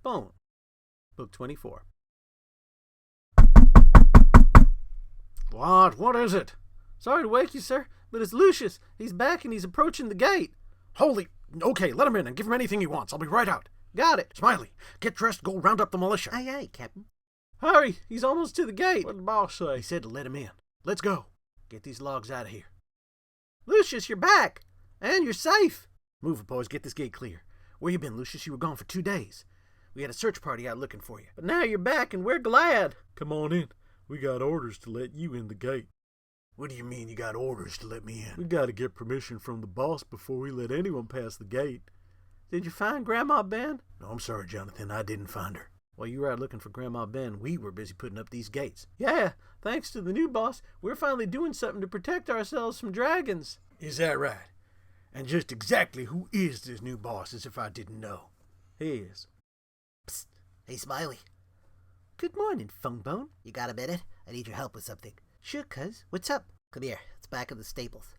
Bone, Book 24. What is it? Sorry to wake you, sir, but it's Lucius. He's back and he's approaching the gate. Okay, let him in and give him anything he wants. I'll be right out. Got it. Smiley, get dressed, go round up the militia. Aye, aye, Captain. Hurry, he's almost to the gate. What'd the boss say? He said to let him in. Let's go. Get these logs out of here. Lucius, you're back. And you're safe. Move it, boys. Get this gate clear. Where you been, Lucius? You were gone for 2 days. We had a search party out looking for you. But now you're back and we're glad. Come on in. We got orders to let you in the gate. What do you mean you got orders to let me in? We got to get permission from the boss before we let anyone pass the gate. Did you find Grandma Ben? No, I'm sorry, Jonathan. I didn't find her. While you were out looking for Grandma Ben, we were busy putting up these gates. Yeah, thanks to the new boss, we're finally doing something to protect ourselves from dragons. Is that right? And just exactly who is this new boss, as if I didn't know? He is. Psst. Hey, Smiley. Good morning, Fungbone. You got a minute? I need your help with something. Sure, cuz. What's up? Come here. It's back in the stables.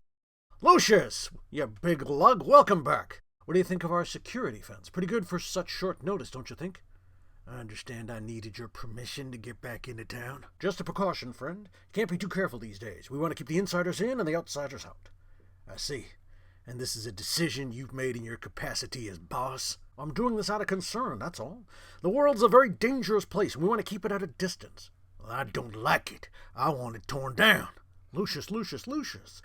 Lucius, you big lug, welcome back. What do you think of our security fence? Pretty good for such short notice, don't you think? I understand I needed your permission to get back into town. Just a precaution, friend. Can't be too careful these days. We want to keep the insiders in and the outsiders out. I see. And this is a decision you've made in your capacity as boss? I'm doing this out of concern, that's all. The world's a very dangerous place, and we want to keep it at a distance. Well, I don't like it. I want it torn down. Lucius.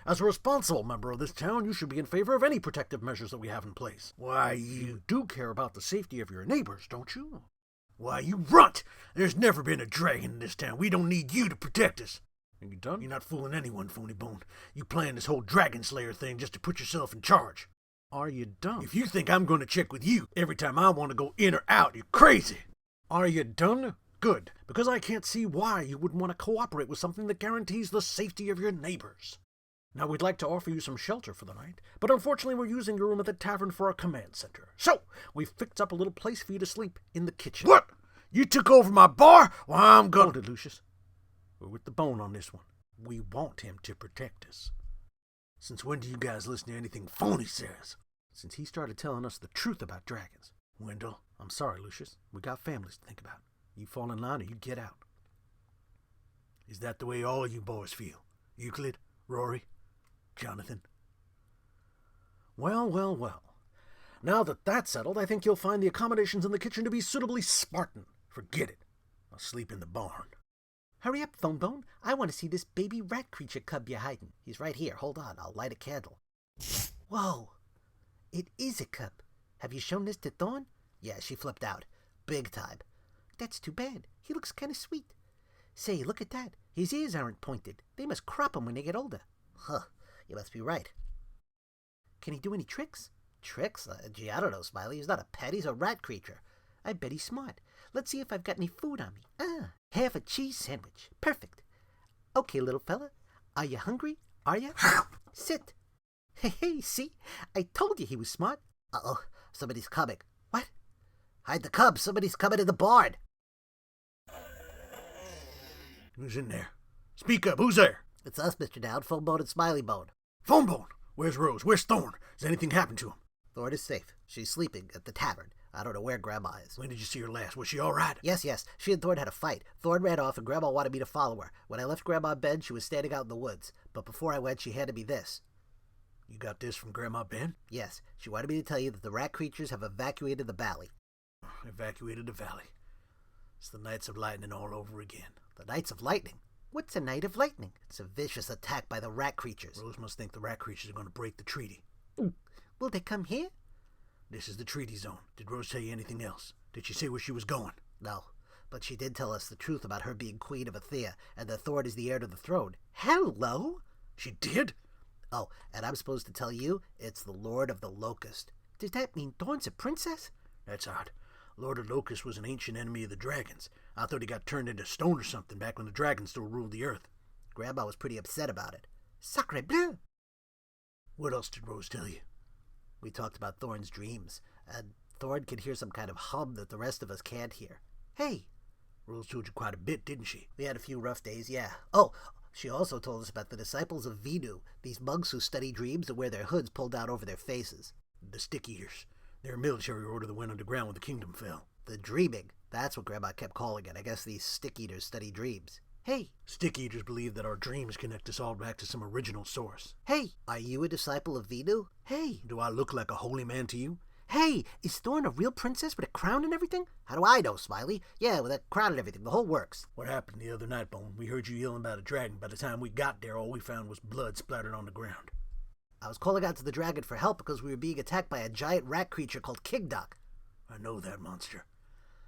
As a responsible member of this town, you should be in favor of any protective measures that we have in place. Why, you do care about the safety of your neighbors, don't you? Why, you runt! There's never been a dragon in this town. We don't need you to protect us. Are you done? You're not fooling anyone, Phony Bone. You planned this whole Dragonslayer thing just to put yourself in charge. Are you done? If you think I'm going to check with you every time I want to go in or out, you're crazy. Are you done? Good, because I can't see why you wouldn't want to cooperate with something that guarantees the safety of your neighbors. Now, we'd like to offer you some shelter for the night, but unfortunately we're using your room at the tavern for our command center. So, we've fixed up a little place for you to sleep in the kitchen. What? You took over my bar? Well, I'm gonna... Hold it, Lucius. We're with the Bone on this one. We want him to protect us. Since when do you guys listen to anything Phony says? Since he started telling us the truth about dragons. Wendell, I'm sorry, Lucius. We got families to think about. You fall in line or you get out. Is that the way all you boys feel? Euclid, Rory, Jonathan? Well. Now that that's settled, I think you'll find the accommodations in the kitchen to be suitably Spartan. Forget it. I'll sleep in the barn. Hurry up, Fungbone. I want to see this baby rat creature cub you're hiding. He's right here. Hold on. I'll light a candle. Whoa. It is a cub. Have you shown this to Thorn? Yeah, she flipped out. Big time. That's too bad. He looks kind of sweet. Say, look at that. His ears aren't pointed. They must crop him when they get older. Huh. You must be right. Can he do any tricks? Tricks? Gee, I don't know, Smiley. He's not a pet. He's a rat creature. I bet he's smart. Let's see if I've got any food on me. Half a cheese sandwich. Perfect. Okay, little fella. Are you hungry? Are you? Sit. Hey, see? I told you he was smart. Uh-oh. Somebody's coming. What? Hide the cub. Somebody's coming in the barn. Who's in there? Speak up. Who's there? It's us, Mr. Dowd. Fungbone and Smiley Bone. Fungbone. Where's Rose? Where's Thorn? Has anything happened to him? Thorn is safe. She's sleeping at the tavern. I don't know where Grandma is. When did you see her last? Was she all right? Yes. She and Thorn had a fight. Thorn ran off and Grandma wanted me to follow her. When I left Grandma Ben, she was standing out in the woods. But before I went, she handed me this. You got this from Grandma Ben? Yes. She wanted me to tell you that the rat creatures have evacuated the valley. Evacuated the valley. It's the Knights of Lightning all over again. The Knights of Lightning? What's a Knight of Lightning? It's a vicious attack by the rat creatures. Rose must think the rat creatures are going to break the treaty. Will they come here? This is the treaty zone. Did Rose tell you anything else? Did she say where she was going? No, but she did tell us the truth about her being Queen of Athea and that Thorn is the heir to the throne. Hello? She did? Oh, and I'm supposed to tell you it's the Lord of the Locust. Does that mean Thorn's a princess? That's odd. Lord of Locust was an ancient enemy of the dragons. I thought he got turned into stone or something back when the dragons still ruled the earth. Grandma was pretty upset about it. Sacre bleu! What else did Rose tell you? We talked about Thorn's dreams, and Thorn can hear some kind of hum that the rest of us can't hear. Hey! Rose told you quite a bit, didn't she? We had a few rough days, yeah. Oh, she also told us about the disciples of Vinu, these monks who study dreams and wear their hoods pulled out over their faces. The Stick Eaters. They're a military order that went underground when the kingdom fell. The dreaming. That's what Grandma kept calling it. I guess these stick eaters study dreams. Hey. Stick eaters believe that our dreams connect us all back to some original source. Hey. Are you a disciple of Vinu? Hey. Do I look like a holy man to you? Hey, is Thorn a real princess with a crown and everything? How do I know, Smiley? Yeah, with a crown and everything. The whole works. What happened the other night, Bone? We heard you yelling about a dragon. By the time we got there, all we found was blood splattered on the ground. I was calling out to the dragon for help because we were being attacked by a giant rat creature called Kingdog. I know that monster.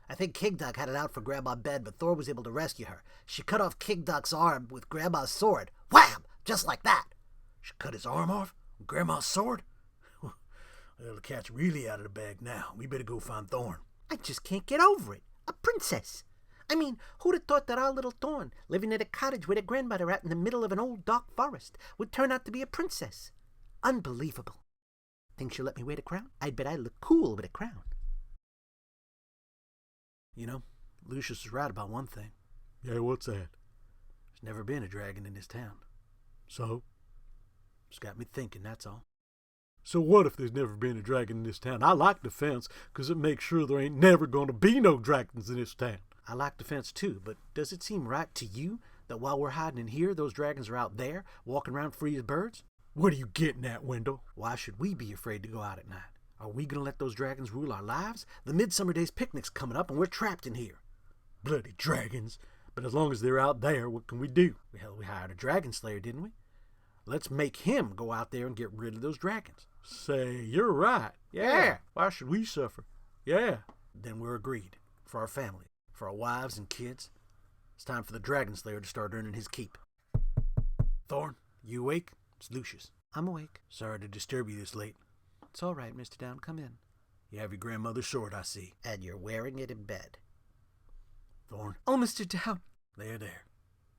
I think Kingdog had it out for Grandma Ben, but Thor was able to rescue her. She cut off Kingdog's arm with Grandma's sword. Wham! Just like that. She cut his arm off? With Grandma's sword? Well, the cat's really out of the bag now. We better go find Thorn. I just can't get over it. A princess. I mean, who'd have thought that our little Thorn, living in a cottage with her grandmother out in the middle of an old dark forest, would turn out to be a princess? Unbelievable. Think she'll let me wear the crown? I bet I look cool with a crown. You know, Lucius is right about one thing. Yeah, what's that? There's never been a dragon in this town. So? It's got me thinking, that's all. So what if there's never been a dragon in this town? I like defense, 'cause it makes sure there ain't never gonna be no dragons in this town. I like defense too, but does it seem right to you that while we're hiding in here, those dragons are out there, walking around free as birds? What are you getting at, Wendell? Why should we be afraid to go out at night? Are we gonna let those dragons rule our lives? The Midsummer Days picnic's coming up and we're trapped in here. Bloody dragons. But as long as they're out there, what can we do? Hell, we hired a Dragonslayer, didn't we? Let's make him go out there and get rid of those dragons. Say, you're right. Yeah. Why should we suffer? Yeah. Then we're agreed. For our family, for our wives and kids. It's time for the Dragonslayer to start earning his keep. Thorn, you awake? It's Lucius. I'm awake. Sorry to disturb you this late. It's all right, Mr. Down. Come in. You have your grandmother's sword, I see. And you're wearing it in bed. Thorn. Oh, Mr. Down. There.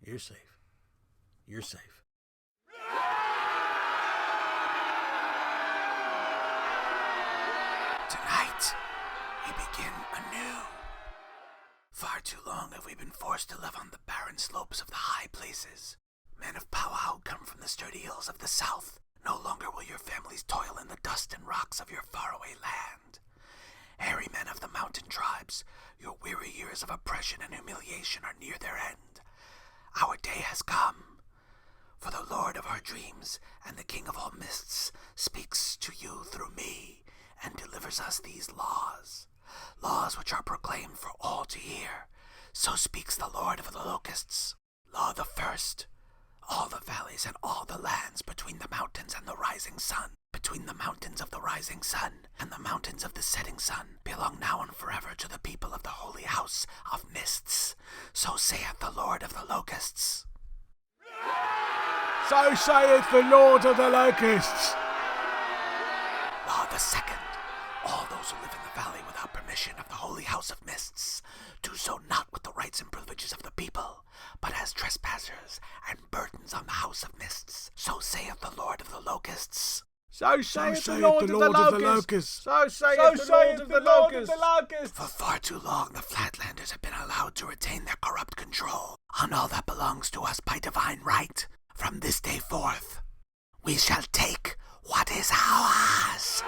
You're safe. You're safe. Tonight, we begin anew. Far too long have we been forced to live on the barren slopes of the high places. Men of powwow come from the sturdy hills of the south. No longer will your families toil in the dust and rocks of your faraway land. Hairy men of the mountain tribes, your weary years of oppression and humiliation are near their end. Our day has come. For the Lord of our dreams and the King of all mists speaks to you through me and delivers us these laws. Laws which are proclaimed for all to hear. So speaks the Lord of the Locusts. Law the first. All the valleys and all the lands between the mountains and the rising sun, between the mountains of the rising sun and the mountains of the setting sun, belong now and forever to the people of the holy house of mists. So saith the Lord of the Locusts. So saith the Lord of the Locusts. Law the second. All those who live in the valley without permission of the holy house of mists do so not with the rights and privileges of the people, but as trespassers and burdens on the house of mists. So saith the Lord of the Locusts. So saith the Lord of the Locusts. So saith the Lord of the Locusts. For far too long the Flatlanders have been allowed to retain their corrupt control on all that belongs to us by divine right. From this day forth, we shall take what is ours.